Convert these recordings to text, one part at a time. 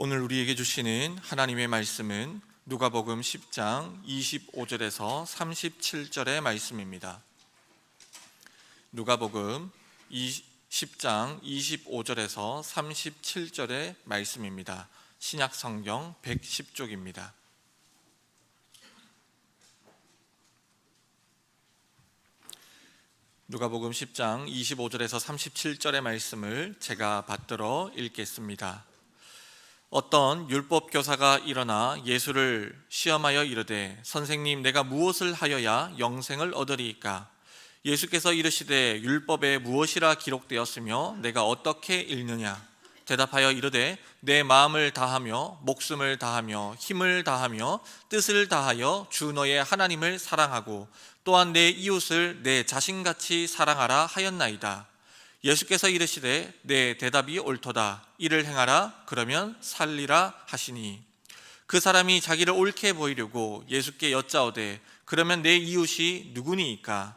오늘 우리에게 주시는 하나님의 말씀은 누가복음 10장 25절에서 37절의 말씀입니다. 누가복음 10장 25절에서 37절의 말씀입니다. 신약성경 110쪽입니다. 누가복음 10장 25절에서 37절의 말씀을 제가 받들어 읽겠습니다. 어떤 율법 교사가 일어나 예수를 시험하여 이르되 선생님, 내가 무엇을 하여야 영생을 얻으리이까? 예수께서 이르시되 율법에 무엇이라 기록되었으며 내가 어떻게 읽느냐? 대답하여 이르되 내 마음을 다하며 목숨을 다하며 힘을 다하며 뜻을 다하여 주 너의 하나님을 사랑하고 또한 내 이웃을 내 자신같이 사랑하라 하였나이다. 예수께서 이르시되 내 대답이 옳도다. 이를 행하라. 그러면 살리라 하시니, 그 사람이 자기를 옳게 보이려고 예수께 여짜오되 그러면 내 이웃이 누구니이까?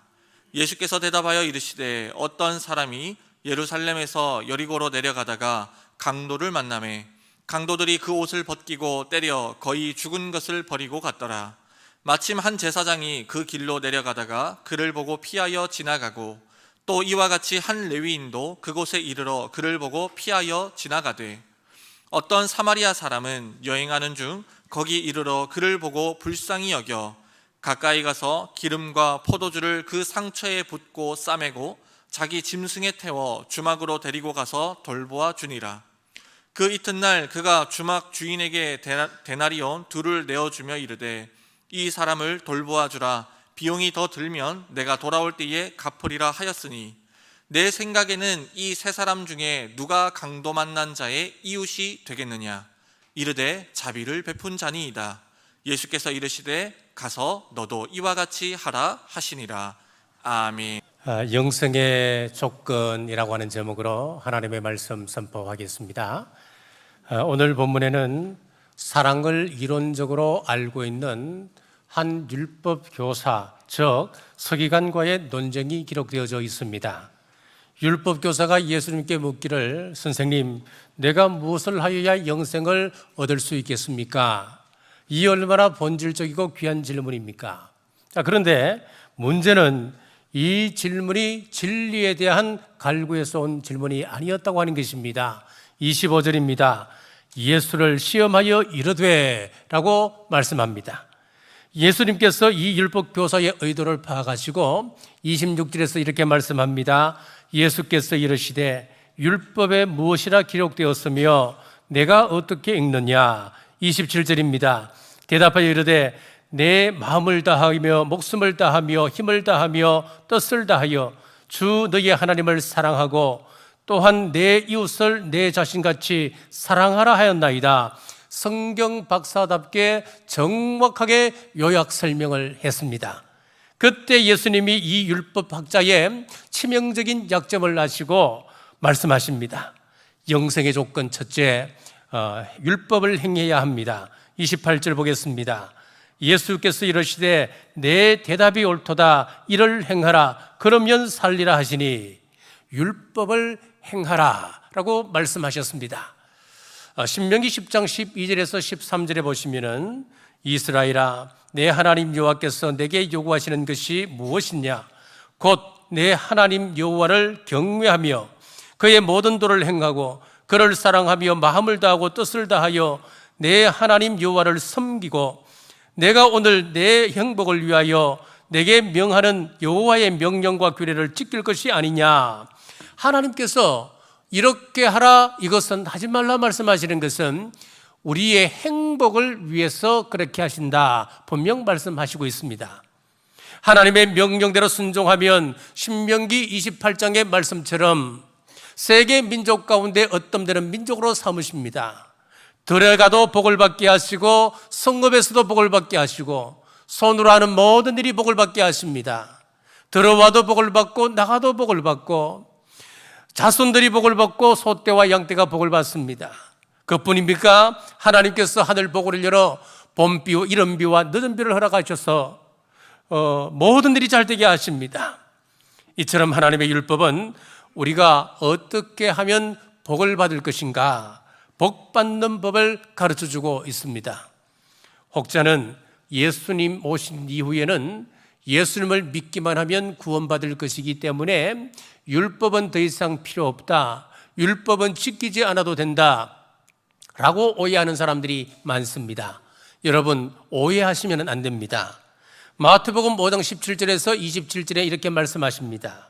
예수께서 대답하여 이르시되 어떤 사람이 예루살렘에서 여리고로 내려가다가 강도를 만나매 강도들이 그 옷을 벗기고 때려 거의 죽은 것을 버리고 갔더라. 마침 한 제사장이 그 길로 내려가다가 그를 보고 피하여 지나가고 또 이와 같이 한 레위인도 그곳에 이르러 그를 보고 피하여 지나가되 어떤 사마리아 사람은 여행하는 중 거기 이르러 그를 보고 불쌍히 여겨 가까이 가서 기름과 포도주를 그 상처에 붓고 싸매고 자기 짐승에 태워 주막으로 데리고 가서 돌보아 주니라. 그 이튿날 그가 주막 주인에게 데나리온 2를 내어주며 이르되 이 사람을 돌보아 주라. 비용이 더 들면 내가 돌아올 때에 갚으리라 하였으니, 내 생각에는 이 세 사람 중에 누가 강도 만난 자의 이웃이 되겠느냐? 이르되 자비를 베푼 자니이다. 예수께서 이르시되 가서 너도 이와 같이 하라 하시니라. 아멘. 영생의 조건이라고 하는 제목으로 하나님의 말씀 선포하겠습니다. 오늘 본문에는 사랑을 이론적으로 알고 있는 한 율법 교사, 즉 서기관과의 논쟁이 기록되어져 있습니다. 율법 교사가 예수님께 묻기를 선생님, 내가 무엇을 하여야 영생을 얻을 수 있겠습니까? 이 얼마나 본질적이고 귀한 질문입니까? 그런데 문제는 이 질문이 진리에 대한 갈구에서 온 질문이 아니었다고 하는 것입니다. 25절입니다. 예수를 시험하여 이르되 라고 말씀합니다. 예수님께서 이 율법 교사의 의도를 파악하시고 26절에서 이렇게 말씀합니다. 예수께서 이르시되 율법에 무엇이라 기록되었으며 내가 어떻게 읽느냐? 27절입니다. 대답하여 이르되 내 마음을 다하며 목숨을 다하며 힘을 다하며 뜻을 다하여 주 너의 하나님을 사랑하고 또한 내 이웃을 내 자신같이 사랑하라 하였나이다. 성경 박사답게 정확하게 요약 설명을 했습니다. 그때 예수님이 이 율법학자의 치명적인 약점을 아시고 말씀하십니다. 영생의 조건 첫째, 율법을 행해야 합니다. 28절 보겠습니다. 예수께서 이르시되 내 대답이 옳도다. 이를 행하라. 그러면 살리라 하시니, 율법을 행하라 라고 말씀하셨습니다. 신명기 10장 12절에서 13절에 보시면은 이스라엘아, 내 하나님 여호와께서 내게 요구하시는 것이 무엇이냐? 곧 내 하나님 여호와를 경외하며 그의 모든 도를 행하고 그를 사랑하며 마음을 다하고 뜻을 다하여 내 하나님 여호와를 섬기고 내가 오늘 내 행복을 위하여 내게 명하는 여호와의 명령과 규례를 지킬 것이 아니냐? 하나님께서 이렇게 하라, 이것은 하지 말라 말씀하시는 것은 우리의 행복을 위해서 그렇게 하신다 분명 말씀하시고 있습니다. 하나님의 명령대로 순종하면 신명기 28장의 말씀처럼 세계 민족 가운데 어떤 데는 민족으로 삼으십니다. 들어가도 복을 받게 하시고 성읍에서도 복을 받게 하시고 손으로 하는 모든 일이 복을 받게 하십니다. 들어와도 복을 받고 나가도 복을 받고 자손들이 복을 받고 소떼와 양떼가 복을 받습니다. 그뿐입니까? 하나님께서 하늘 보고를 열어 봄비와 이른비와 늦은비를 허락하셔서 모든 일이 잘 되게 하십니다. 이처럼 하나님의 율법은 우리가 어떻게 하면 복을 받을 것인가, 복 받는 법을 가르쳐 주고 있습니다. 혹자는 예수님 오신 이후에는 예수님을 믿기만 하면 구원받을 것이기 때문에 율법은 더 이상 필요 없다, 율법은 지키지 않아도 된다 라고 오해하는 사람들이 많습니다. 여러분, 오해하시면 안 됩니다. 마태복음 5장 17절에서 27절에 이렇게 말씀하십니다.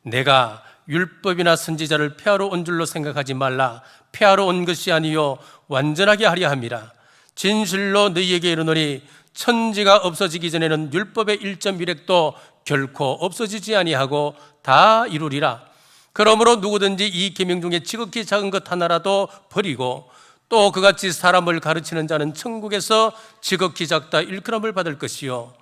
내가 율법이나 선지자를 폐하러 온 줄로 생각하지 말라. 폐하러 온 것이 아니요 완전하게 하려 함이라. 진실로 너희에게 이르노니 천지가 없어지기 전에는 율법의 1.1획도 결코 없어지지 아니하고 다 이루리라. 그러므로 누구든지 이 계명 중에 지극히 작은 것 하나라도 버리고 또 그같이 사람을 가르치는 자는 천국에서 지극히 작다 일컬음을 받을 것이요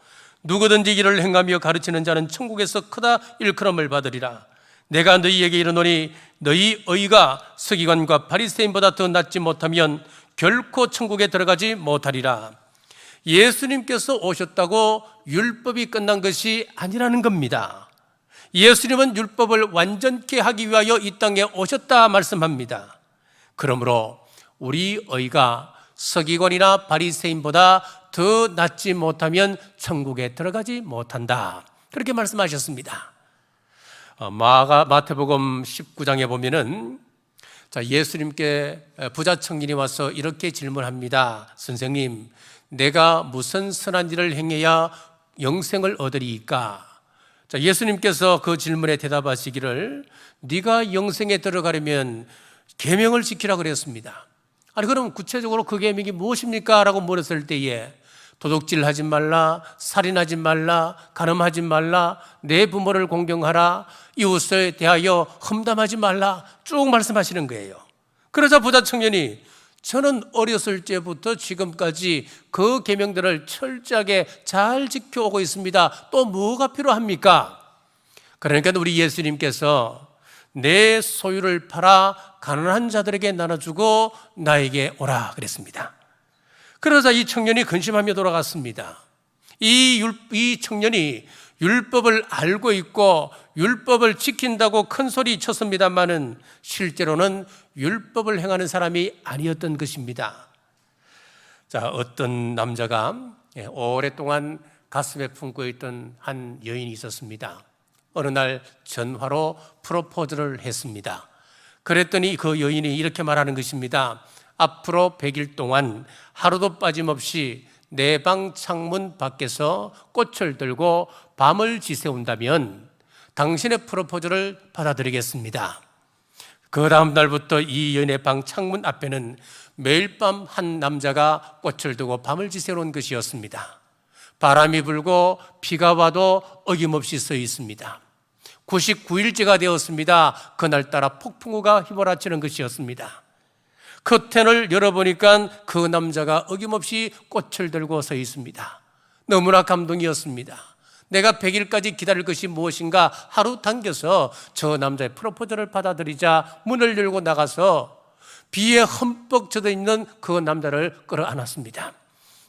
누구든지 이를 행하며 가르치는 자는 천국에서 크다 일컬음을 받으리라. 내가 너희에게 이르노니 너희 의가 서기관과 바리새인보다 더 낫지 못하면 결코 천국에 들어가지 못하리라. 예수님께서 오셨다고 율법이 끝난 것이 아니라는 겁니다. 예수님은 율법을 완전케 하기 위하여 이 땅에 오셨다 말씀합니다. 그러므로 우리 의가 서기관이나 바리새인보다 더 낫지 못하면 천국에 들어가지 못한다, 그렇게 말씀하셨습니다. 마태복음 19장에 보면은 예수님께 부자 청년이 와서 이렇게 질문합니다. 선생님, 내가 무슨 선한 일을 행해야 영생을 얻으리이까? 예수님께서 그 질문에 대답하시기를 네가 영생에 들어가려면 계명을 지키라 그랬습니다. 아니 그럼 구체적으로 그 계명이 무엇입니까? 라고 물었을 때에 도둑질하지 말라, 살인하지 말라, 간음하지 말라, 내 부모를 공경하라, 이웃에 대하여 험담하지 말라 쭉 말씀하시는 거예요. 그러자 부자 청년이 저는 어렸을 때부터 지금까지 그 계명들을 철저하게 잘 지켜오고 있습니다. 또 뭐가 필요합니까? 그러니까 우리 예수님께서 내 소유를 팔아 가난한 자들에게 나눠주고 나에게 오라 그랬습니다. 그러자 이 청년이 근심하며 돌아갔습니다. 이 청년이 율법을 알고 있고 율법을 지킨다고 큰 소리 쳤습니다마는 실제로는 율법을 행하는 사람이 아니었던 것입니다. 어떤 남자가 오랫동안 가슴에 품고 있던 한 여인이 있었습니다. 어느 날 전화로 프로포즈를 했습니다. 그랬더니 그 여인이 이렇게 말하는 것입니다. 앞으로 100일 동안 하루도 빠짐없이 내 방 창문 밖에서 꽃을 들고 밤을 지새운다면 당신의 프로포즈를 받아들이겠습니다. 그 다음 날부터 이 여인의 방 창문 앞에는 매일 밤 한 남자가 꽃을 두고 밤을 지새우는 것이었습니다. 바람이 불고 비가 와도 어김없이 서 있습니다. 99일째가 되었습니다. 그날따라 폭풍우가 휘몰아치는 것이었습니다. 커튼을 열어보니까 그 남자가 어김없이 꽃을 들고 서 있습니다. 너무나 감동이었습니다. 내가 100일까지 기다릴 것이 무엇인가 하루 당겨서 저 남자의 프로포즈를 받아들이자 문을 열고 나가서 비에 흠뻑 젖어 있는 그 남자를 끌어안았습니다.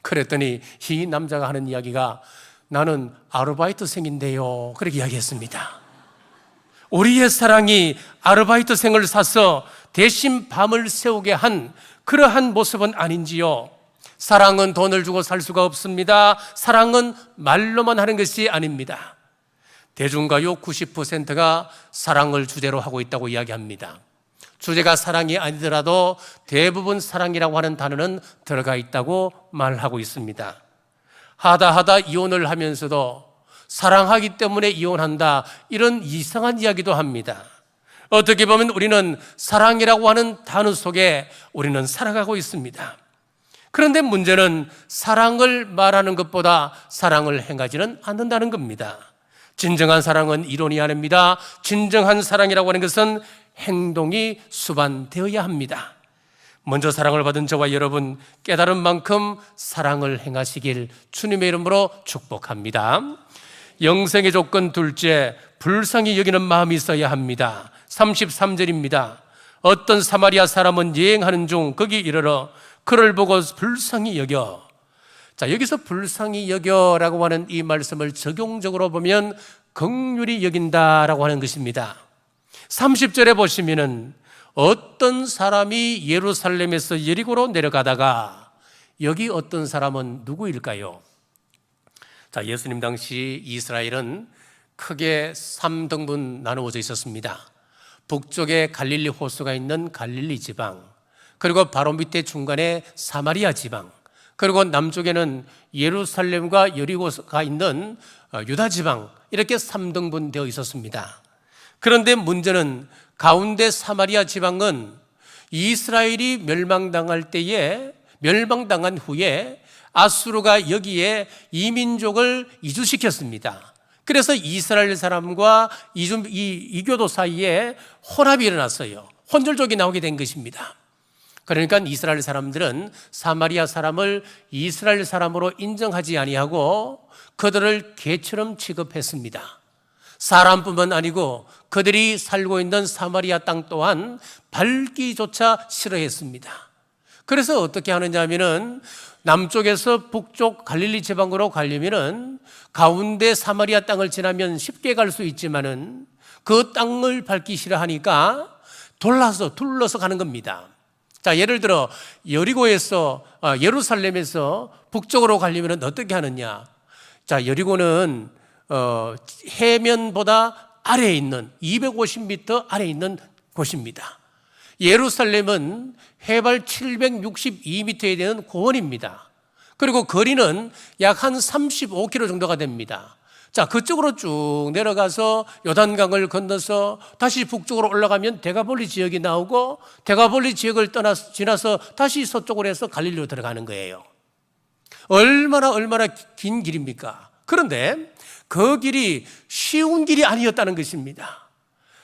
그랬더니 이 남자가 하는 이야기가 나는 아르바이트생인데요, 그렇게 이야기했습니다. 우리의 사랑이 아르바이트생을 사서 대신 밤을 새우게 한 그러한 모습은 아닌지요? 사랑은 돈을 주고 살 수가 없습니다. 사랑은 말로만 하는 것이 아닙니다. 대중가요 90%가 사랑을 주제로 하고 있다고 이야기합니다. 주제가 사랑이 아니더라도 대부분 사랑이라고 하는 단어는 들어가 있다고 말하고 있습니다. 하다 이혼을 하면서도 사랑하기 때문에 이혼한다, 이런 이상한 이야기도 합니다. 어떻게 보면 우리는 사랑이라고 하는 단어 속에 우리는 살아가고 있습니다. 그런데 문제는 사랑을 말하는 것보다 사랑을 행하지는 않는다는 겁니다. 진정한 사랑은 이론이 아닙니다. 진정한 사랑이라고 하는 것은 행동이 수반되어야 합니다. 먼저 사랑을 받은 저와 여러분, 깨달은 만큼 사랑을 행하시길 주님의 이름으로 축복합니다. 영생의 조건 둘째, 불쌍히 여기는 마음이 있어야 합니다. 33절입니다. 어떤 사마리아 사람은 여행하는 중 거기 이르러 그를 보고 불쌍히 여겨. 여기서 불쌍히 여겨라고 하는 이 말씀을 적용적으로 보면 긍휼히 여긴다라고 하는 것입니다. 30절에 보시면은 어떤 사람이 예루살렘에서 여리고로 내려가다가 여기 어떤 사람은 누구일까요? 자, 예수님 당시 이스라엘은 크게 3등분 나누어져 있었습니다. 북쪽에 갈릴리 호수가 있는 갈릴리 지방, 그리고 바로 밑에 중간에 사마리아 지방, 그리고 남쪽에는 예루살렘과 여리고가 있는 유다 지방, 이렇게 3등분 되어 있었습니다. 그런데 문제는 가운데 사마리아 지방은 이스라엘이 멸망당한 후에 아수르가 여기에 이민족을 이주시켰습니다. 그래서 이스라엘 사람과 이교도 사이에 혼합이 일어났어요. 혼절족이 나오게 된 것입니다. 그러니까 이스라엘 사람들은 사마리아 사람을 이스라엘 사람으로 인정하지 아니하고 그들을 개처럼 취급했습니다. 사람뿐만 아니고 그들이 살고 있는 사마리아 땅 또한 밟기조차 싫어했습니다. 그래서 어떻게 하느냐 하면은 남쪽에서 북쪽 갈릴리 지방으로 가려면은 가운데 사마리아 땅을 지나면 쉽게 갈 수 있지만은 그 땅을 밟기 싫어하니까 둘러서 가는 겁니다. 자, 예를 들어 예루살렘에서 북쪽으로 가려면 어떻게 하느냐? 자, 여리고는 해면보다 아래에 있는 250m 아래에 있는 곳입니다. 예루살렘은 해발 762m에 되는 고원입니다. 그리고 거리는 약 한 35km 정도가 됩니다. 자, 그쪽으로 쭉 내려가서 요단강을 건너서 다시 북쪽으로 올라가면 데가볼리 지역이 나오고 데가볼리 지역을 지나서 다시 서쪽으로 해서 갈릴리로 들어가는 거예요. 얼마나 긴 길입니까? 그런데 그 길이 쉬운 길이 아니었다는 것입니다.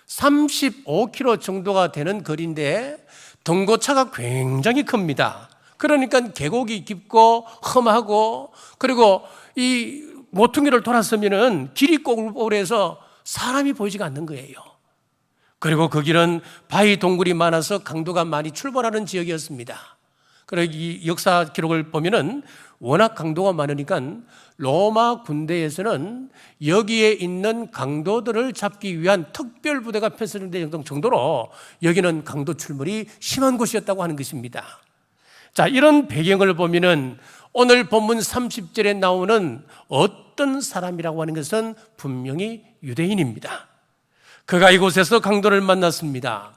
35km 정도가 되는 거리인데 등고차가 굉장히 큽니다. 그러니까 계곡이 깊고 험하고 그리고 이 모퉁이를 돌았으면은 길이 꼬불꼬불해서 사람이 보이지가 않는 거예요. 그리고 그 길은 바위 동굴이 많아서 강도가 많이 출몰하는 지역이었습니다. 그리고 이 역사 기록을 보면은 워낙 강도가 많으니까 로마 군대에서는 여기에 있는 강도들을 잡기 위한 특별 부대가 편성될 정도로 여기는 강도 출몰이 심한 곳이었다고 하는 것입니다. 자, 이런 배경을 보면은 오늘 본문 30절에 나오는 어떤 사람이라고 하는 것은 분명히 유대인입니다. 그가 이곳에서 강도를 만났습니다.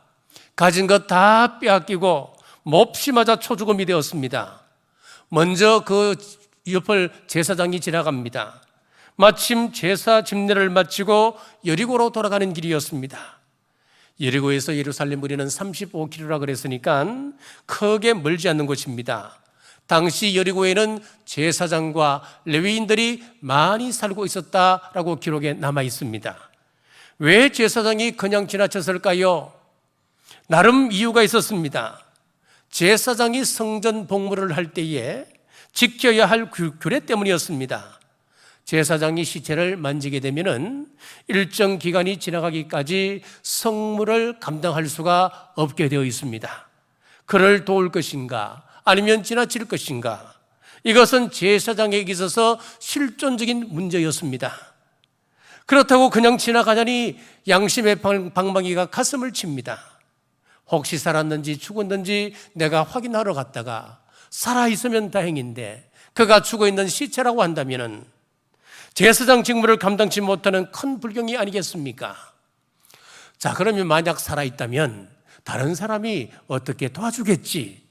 가진 것 다 빼앗기고 몹시 맞아 초죽음이 되었습니다. 먼저 그 옆을 제사장이 지나갑니다. 마침 제사 집례를 마치고 여리고로 돌아가는 길이었습니다. 여리고에서 예루살렘 거리는 35km라 그랬으니까 크게 멀지 않는 곳입니다. 당시 여리고에는 제사장과 레위인들이 많이 살고 있었다라고 기록에 남아 있습니다. 왜 제사장이 그냥 지나쳤을까요? 나름 이유가 있었습니다. 제사장이 성전 복무를 할 때에 지켜야 할 규례 때문이었습니다. 제사장이 시체를 만지게 되면은 일정 기간이 지나가기까지 성물을 감당할 수가 없게 되어 있습니다. 그를 도울 것인가 아니면 지나칠 것인가, 이것은 제사장에게 있어서 실존적인 문제였습니다. 그렇다고 그냥 지나가자니 양심의 방망이가 가슴을 칩니다. 혹시 살았는지 죽었는지 내가 확인하러 갔다가 살아있으면 다행인데 그가 죽어있는 시체라고 한다면 제사장 직무를 감당치 못하는 큰 불경이 아니겠습니까? 자, 그러면 만약 살아있다면 다른 사람이 어떻게 도와주겠지?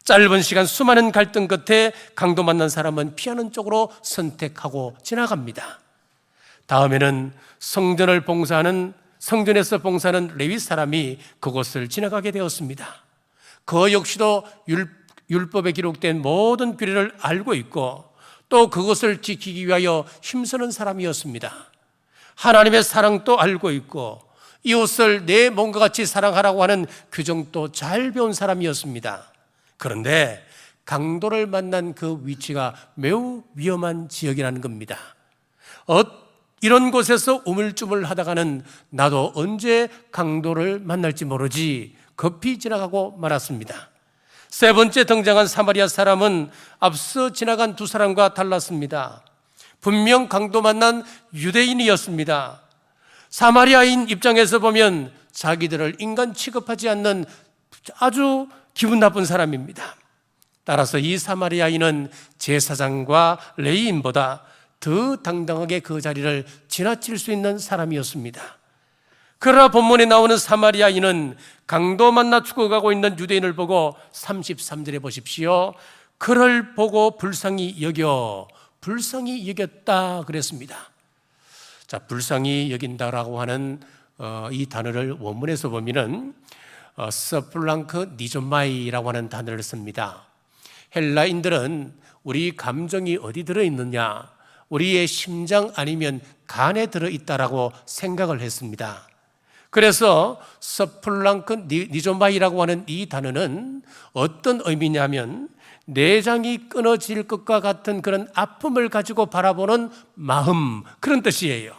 짧은 시간 수많은 갈등 끝에 강도 만난 사람은 피하는 쪽으로 선택하고 지나갑니다. 다음에는 성전에서 봉사하는 레위 사람이 그곳을 지나가게 되었습니다. 그 역시도 율법에 기록된 모든 규례를 알고 있고 또 그것을 지키기 위하여 힘쓰는 사람이었습니다. 하나님의 사랑도 알고 있고 이웃을 내 몸과 같이 사랑하라고 하는 규정도 잘 배운 사람이었습니다. 그런데 강도를 만난 그 위치가 매우 위험한 지역이라는 겁니다. 이런 곳에서 우물쭈물 하다가는 나도 언제 강도를 만날지 모르지 급히 지나가고 말았습니다. 세 번째 등장한 사마리아 사람은 앞서 지나간 두 사람과 달랐습니다. 분명 강도 만난 유대인이었습니다. 사마리아인 입장에서 보면 자기들을 인간 취급하지 않는 아주 기분 나쁜 사람입니다. 따라서 이 사마리아인은 제사장과 레위인보다 더 당당하게 그 자리를 지나칠 수 있는 사람이었습니다. 그러나 본문에 나오는 사마리아인은 강도 만나 죽어가고 있는 유대인을 보고 33절에 보십시오. 그를 보고 불쌍히 여겼다 그랬습니다. 자, 불쌍히 여긴다라고 하는 이 단어를 원문에서 보면은 서플랑크 니존마이라고 하는 단어를 씁니다. 헬라인들은 우리 감정이 어디 들어있느냐, 우리의 심장 아니면 간에 들어있다라고 생각을 했습니다. 그래서 서플랑크 니존마이라고 하는 이 단어는 어떤 의미냐면 내장이 끊어질 것과 같은 그런 아픔을 가지고 바라보는 마음, 그런 뜻이에요.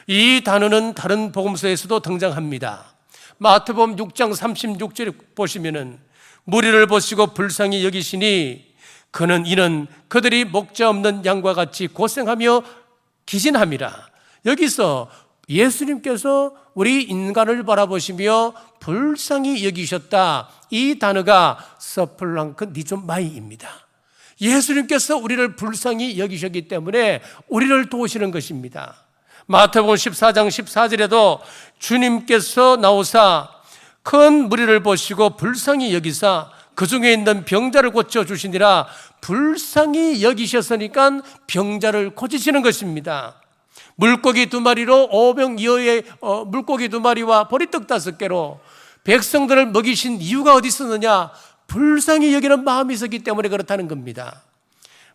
이 단어는 다른 복음서에서도 등장합니다. 마태복음 6장 36절에 보시면은 무리를 보시고 불쌍히 여기시니 이는 그들이 목자 없는 양과 같이 고생하며 기진함이라. 여기서 예수님께서 우리 인간을 바라보시며 불쌍히 여기셨다. 이 단어가 서플랑크 니존마이입니다. 예수님께서 우리를 불쌍히 여기셨기 때문에 우리를 도우시는 것입니다. 마태복음 14장 14절에도 주님께서 나오사 큰 무리를 보시고 불쌍히 여기사 그 중에 있는 병자를 고쳐주시니라. 불쌍히 여기셨으니까 병자를 고치시는 것입니다. 물고기 2마리로 5병 이하의 물고기 2마리와 보리떡 5개로 백성들을 먹이신 이유가 어디 있었느냐? 불쌍히 여기는 마음이 있었기 때문에 그렇다는 겁니다.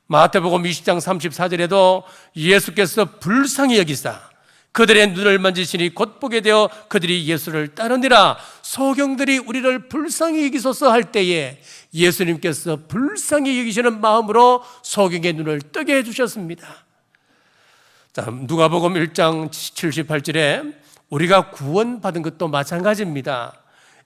마태복음 20장 34절에도 예수께서 불쌍히 여기사 그들의 눈을 만지시니 곧 보게 되어 그들이 예수를 따르니라. 소경들이 우리를 불쌍히 여기소서 할 때에 예수님께서 불쌍히 여기시는 마음으로 소경의 눈을 뜨게 해주셨습니다. 자, 누가복음 1장 78절에 우리가 구원받은 것도 마찬가지입니다.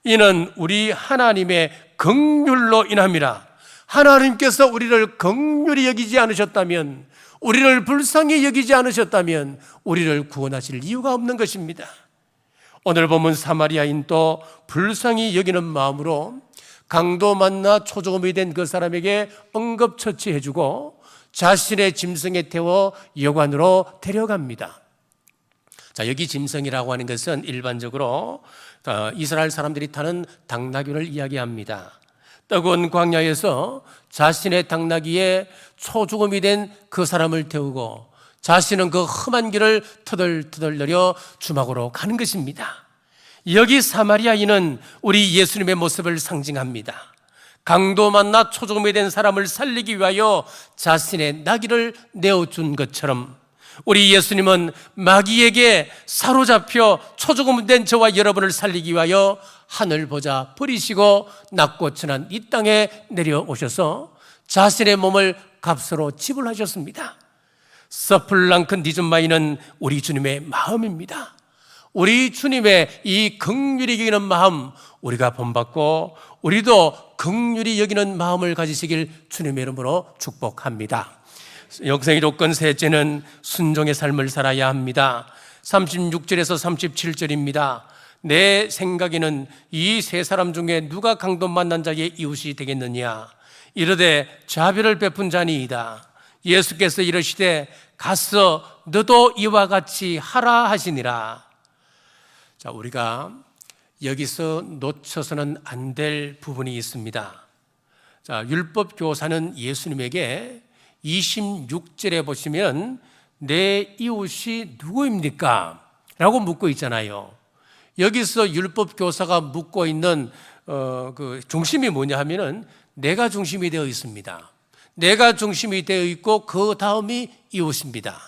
이는 우리 하나님의 긍휼로 인함이라. 하나님께서 우리를 긍휼히 여기지 않으셨다면, 우리를 불쌍히 여기지 않으셨다면 우리를 구원하실 이유가 없는 것입니다. 오늘 보면 사마리아인도 불쌍히 여기는 마음으로 강도 만나 초조금이 된 그 사람에게 응급처치해주고 자신의 짐승에 태워 여관으로 데려갑니다. 자, 여기 짐승이라고 하는 것은 일반적으로 이스라엘 사람들이 타는 당나귀를 이야기합니다. 뜨거운 광야에서 자신의 당나귀에 초죽음이 된 그 사람을 태우고 자신은 그 험한 길을 터덜터덜 내려 주막으로 가는 것입니다. 여기 사마리아인은 우리 예수님의 모습을 상징합니다. 강도 만나 초죽음이 된 사람을 살리기 위하여 자신의 나귀를 내어준 것처럼 우리 예수님은 마귀에게 사로잡혀 초죽음 된 저와 여러분을 살리기 위하여 하늘 보자 버리시고 낮고 천한 이 땅에 내려오셔서 자신의 몸을 값으로 지불하셨습니다. 서플랑크 니존마이는 우리 주님의 마음입니다. 우리 주님의 이 긍휼히 여기는 마음, 우리가 본받고 우리도 긍휼히 여기는 마음을 가지시길 주님의 이름으로 축복합니다. 영생의 조건 셋째는 순종의 삶을 살아야 합니다. 36절에서 37절입니다. 내 생각에는 이 세 사람 중에 누가 강도 만난 자의 이웃이 되겠느냐? 이르되 자비를 베푼 자니이다. 예수께서 이르시되 가서 너도 이와 같이 하라 하시니라. 자, 우리가 여기서 놓쳐서는 안 될 부분이 있습니다. 자, 율법 교사는 예수님에게 26절에 보시면 내 이웃이 누구입니까? 라고 묻고 있잖아요. 여기서 율법 교사가 묻고 있는 그 중심이 뭐냐 하면은 내가 중심이 되어 있습니다. 내가 중심이 되어 있고 그 다음이 이웃입니다.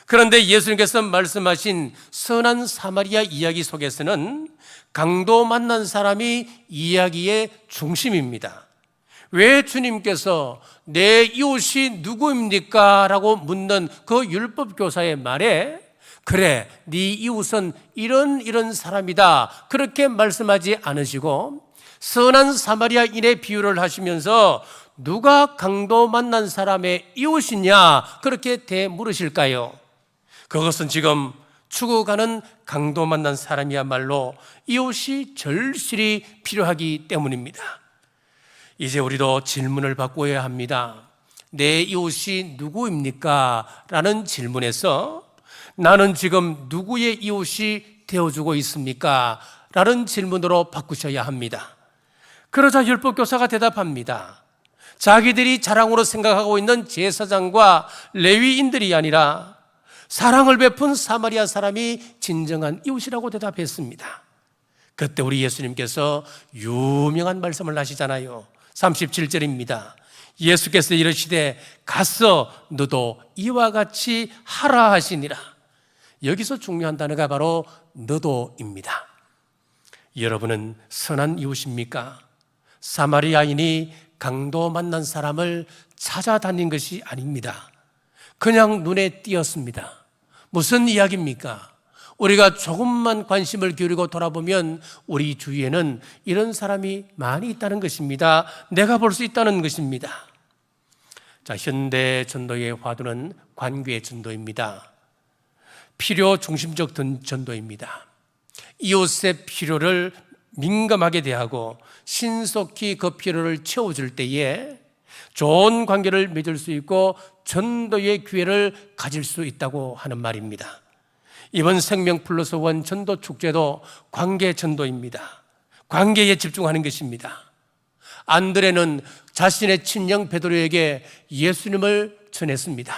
그런데 예수님께서 말씀하신 선한 사마리아 이야기 속에서는 강도 만난 사람이 이야기의 중심입니다. 왜 주님께서 내 이웃이 누구입니까? 라고 묻는 그 율법 교사의 말에 그래, 네 이웃은 이런 사람이다 그렇게 말씀하지 않으시고 선한 사마리아인의 비유를 하시면서 누가 강도 만난 사람의 이웃이냐 그렇게 되물으실까요? 그것은 지금 죽어가는 강도 만난 사람이야말로 이웃이 절실히 필요하기 때문입니다. 이제 우리도 질문을 바꿔야 합니다. 내 이웃이 누구입니까? 라는 질문에서 나는 지금 누구의 이웃이 되어주고 있습니까? 라는 질문으로 바꾸셔야 합니다. 그러자 율법교사가 대답합니다. 자기들이 자랑으로 생각하고 있는 제사장과 레위인들이 아니라 사랑을 베푼 사마리아 사람이 진정한 이웃이라고 대답했습니다. 그때 우리 예수님께서 유명한 말씀을 하시잖아요. 37절입니다. 예수께서 이르시되 가서 너도 이와 같이 하라 하시니라. 여기서 중요한 단어가 바로 너도입니다. 여러분은 선한 이웃입니까? 사마리아인이 강도 만난 사람을 찾아다닌 것이 아닙니다. 그냥 눈에 띄었습니다. 무슨 이야기입니까? 우리가 조금만 관심을 기울이고 돌아보면 우리 주위에는 이런 사람이 많이 있다는 것입니다. 내가 볼 수 있다는 것입니다. 자, 현대 전도의 화두는 관계 전도입니다. 필요 중심적 전도입니다. 이웃의 필요를 민감하게 대하고 신속히 그 필요를 채워줄 때에 좋은 관계를 맺을 수 있고 전도의 기회를 가질 수 있다고 하는 말입니다. 이번 생명 플러스 원 전도 축제도 관계 전도입니다. 관계에 집중하는 것입니다. 안드레는 자신의 친형 베드로에게 예수님을 전했습니다.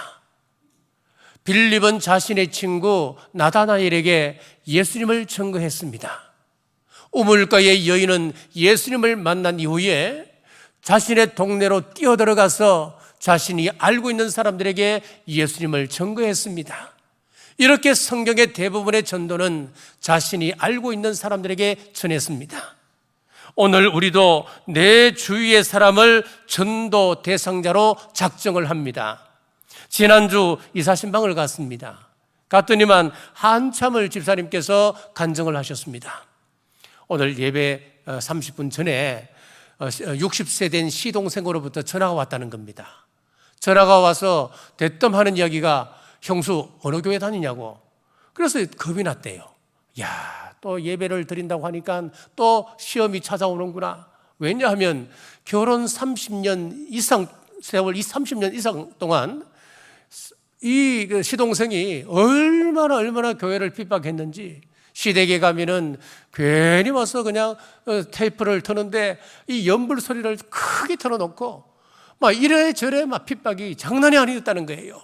빌립은 자신의 친구 나다나엘에게 예수님을 증거했습니다. 우물가의 여인은 예수님을 만난 이후에 자신의 동네로 뛰어들어가서 자신이 알고 있는 사람들에게 예수님을 증거했습니다. 이렇게 성경의 대부분의 전도는 자신이 알고 있는 사람들에게 전했습니다. 오늘 우리도 내 주위의 사람을 전도 대상자로 작정을 합니다. 지난주 이사신방을 갔더니만 한참을 집사님께서 간증을 하셨습니다. 오늘 예배 30분 전에 60세 된 시동생으로부터 전화가 왔다는 겁니다. 전화가 와서 대뜸 하는 이야기가 형수 어느 교회 다니냐고. 그래서 겁이 났대요. 야, 또 예배를 드린다고 하니까 또 시험이 찾아오는구나. 왜냐하면 결혼 30년 이상 세월, 이 30년 이상 동안 이 시동생이 얼마나 교회를 핍박했는지, 시댁에 가면은 괜히 와서 그냥 테이프를 트는데 이 연불 소리를 크게 틀어놓고 막 이래저래 막 핍박이 장난이 아니었다는 거예요.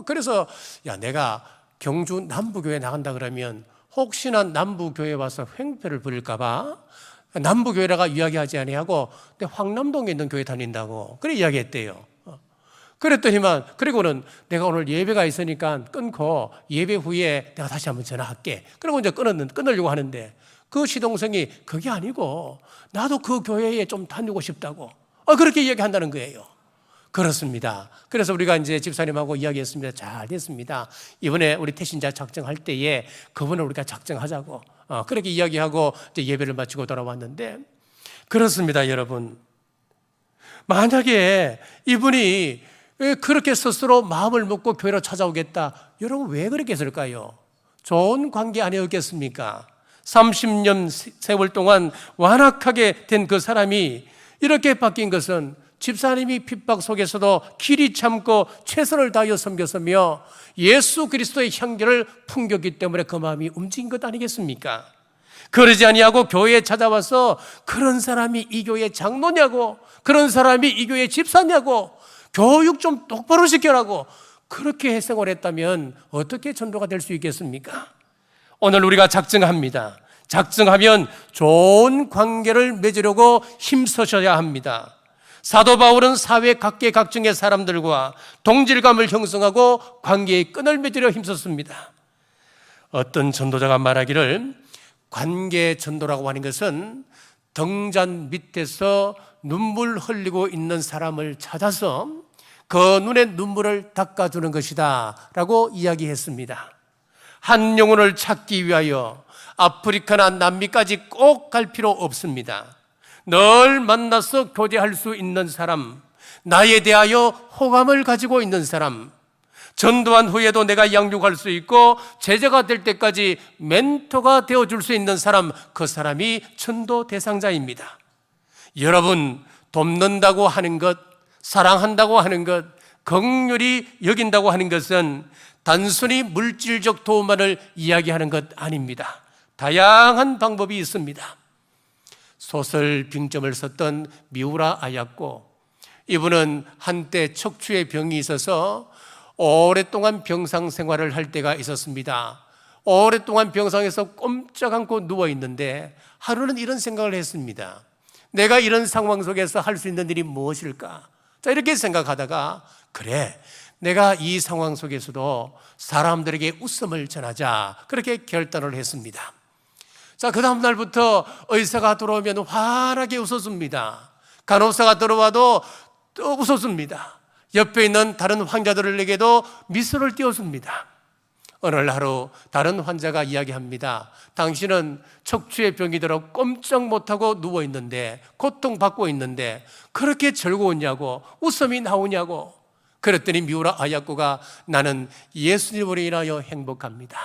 그래서 야, 내가 경주 남부교회 나간다 그러면 혹시나 남부교회 와서 횡패를 부릴까 봐 남부교회라가 이야기하지 아니하고 내 황남동에 있는 교회 다닌다고 그래 이야기했대요. 그랬더니만 그리고는 내가 오늘 예배가 있으니까 끊고 예배 후에 내가 다시 한번 전화할게. 그리고 이제 끊으려고 하는데 그 시동생이 그게 아니고 나도 그 교회에 좀 다니고 싶다고 그렇게 이야기한다는 거예요. 그렇습니다. 그래서 우리가 이제 집사님하고 이야기했습니다. 잘 됐습니다. 이번에 우리 태신자 작정할 때에 그분을 우리가 작정하자고 그렇게 이야기하고 이제 예배를 마치고 돌아왔는데 그렇습니다, 여러분. 만약에 이분이 그렇게 스스로 마음을 먹고 교회로 찾아오겠다. 여러분 왜 그렇게 했을까요? 좋은 관계 아니었겠습니까? 30년 세월 동안 완악하게 된 그 사람이 이렇게 바뀐 것은 집사님이 핍박 속에서도 길이 참고 최선을 다하여 섬겼으며 예수 그리스도의 향기를 풍겼기 때문에 그 마음이 움직인 것 아니겠습니까? 그러지 아니하고 교회에 찾아와서 그런 사람이 이 교회 장로냐고, 그런 사람이 이 교회 집사냐고, 교육 좀 똑바로 시켜라고 그렇게 생활했다면 어떻게 전도가 될 수 있겠습니까? 오늘 우리가 작정합니다. 작정하면 좋은 관계를 맺으려고 힘쓰셔야 합니다. 사도 바울은 사회 각계각층의 사람들과 동질감을 형성하고 관계의 끈을 맺으려 힘썼습니다. 어떤 전도자가 말하기를 관계 전도라고 하는 것은 등잔 밑에서 눈물 흘리고 있는 사람을 찾아서 그 눈의 눈물을 닦아주는 것이다 라고 이야기했습니다. 한 영혼을 찾기 위하여 아프리카나 남미까지 꼭 갈 필요 없습니다. 늘 만나서 교제할 수 있는 사람, 나에 대하여 호감을 가지고 있는 사람, 전도한 후에도 내가 양육할 수 있고 제자가 될 때까지 멘토가 되어줄 수 있는 사람, 그 사람이 전도 대상자입니다. 여러분, 돕는다고 하는 것, 사랑한다고 하는 것, 긍휼히 여긴다고 하는 것은 단순히 물질적 도움만을 이야기하는 것 아닙니다. 다양한 방법이 있습니다. 소설 빙점을 썼던 미우라 아야코, 이분은 한때 척추의 병이 있어서 오랫동안 병상 생활을 할 때가 있었습니다. 오랫동안 병상에서 꼼짝 않고 누워 있는데 하루는 이런 생각을 했습니다. 내가 이런 상황 속에서 할 수 있는 일이 무엇일까? 자, 이렇게 생각하다가 그래, 내가 이 상황 속에서도 사람들에게 웃음을 전하자, 그렇게 결단을 했습니다. 자, 그 다음 날부터 의사가 들어오면 환하게 웃었습니다. 간호사가 들어와도 또 웃었습니다. 옆에 있는 다른 환자들에게도 미소를 띄웠습니다. 어느 날 하루 다른 환자가 이야기합니다. 당신은 척추의 병이 들어 꼼짝 못하고 누워있는데, 고통받고 있는데 그렇게 즐거웠냐고, 웃음이 나오냐고. 그랬더니 미우라 아야코가 나는 예수님으로 인하여 행복합니다.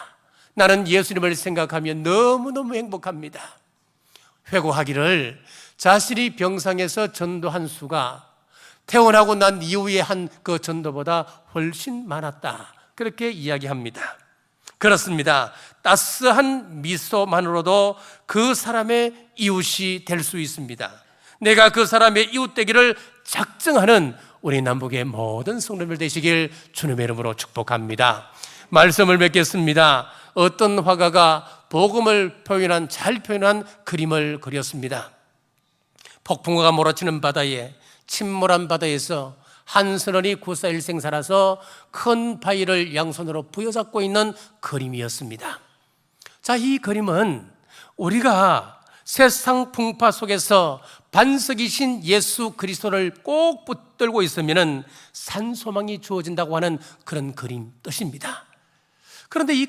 나는 예수님을 생각하면 너무너무 행복합니다. 회고하기를 자신이 병상에서 전도한 수가 태어나고 난 이후에 한 그 전도보다 훨씬 많았다, 그렇게 이야기합니다. 그렇습니다. 따스한 미소만으로도 그 사람의 이웃이 될 수 있습니다. 내가 그 사람의 이웃 되기를 작정하는 우리 남북의 모든 성도들 되시길 주님의 이름으로 축복합니다. 말씀을 맺겠습니다. 어떤 화가가 복음을 잘 표현한 그림을 그렸습니다. 폭풍우가 몰아치는 바다에, 침몰한 바다에서 한 선원이 941생 살아서 큰 바위를 양손으로 부여잡고 있는 그림이었습니다. 자, 이 그림은 우리가 세상 풍파 속에서 반석이신 예수 그리스도를 꼭 붙들고 있으면 산소망이 주어진다고 하는 그런 그림 뜻입니다. 그런데 이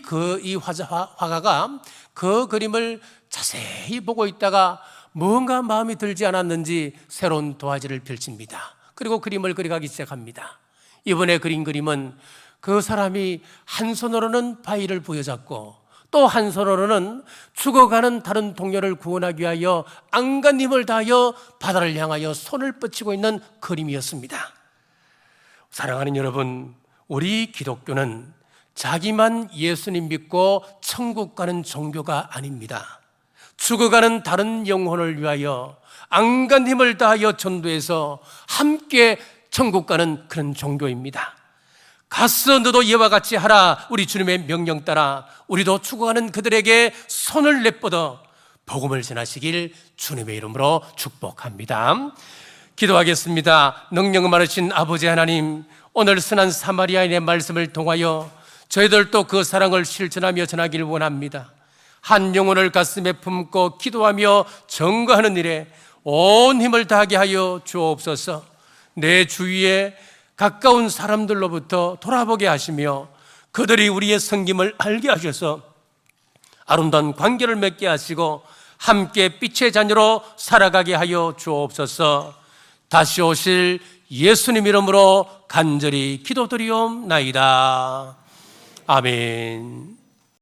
화가가 그 그림을 자세히 보고 있다가 뭔가 마음이 들지 않았는지 새로운 도화지를 펼칩니다. 그리고 그림을 그려가기 시작합니다. 이번에 그린 그림은 그 사람이 한 손으로는 바위를 부여잡고 또 한 손으로는 죽어가는 다른 동료를 구원하기 위하여 안간 힘을 다하여 바다를 향하여 손을 뻗치고 있는 그림이었습니다. 사랑하는 여러분, 우리 기독교는 자기만 예수님 믿고 천국 가는 종교가 아닙니다. 죽어가는 다른 영혼을 위하여 안간 힘을 다하여 전도해서 함께 천국 가는 그런 종교입니다. 가서 너도 이와 같이 하라, 우리 주님의 명령 따라 우리도 죽어가는 그들에게 손을 내뻗어 복음을 전하시길 주님의 이름으로 축복합니다. 기도하겠습니다. 능력 많으신 아버지 하나님, 오늘 선한 사마리아인의 말씀을 통하여 저희들도 그 사랑을 실천하며 전하기를 원합니다. 한 영혼을 가슴에 품고 기도하며 증거하는 일에 온 힘을 다하게 하여 주옵소서. 내 주위에 가까운 사람들로부터 돌아보게 하시며 그들이 우리의 섬김을 알게 하셔서 아름다운 관계를 맺게 하시고 함께 빛의 자녀로 살아가게 하여 주옵소서. 다시 오실 예수님 이름으로 간절히 기도드리옵나이다. 아멘.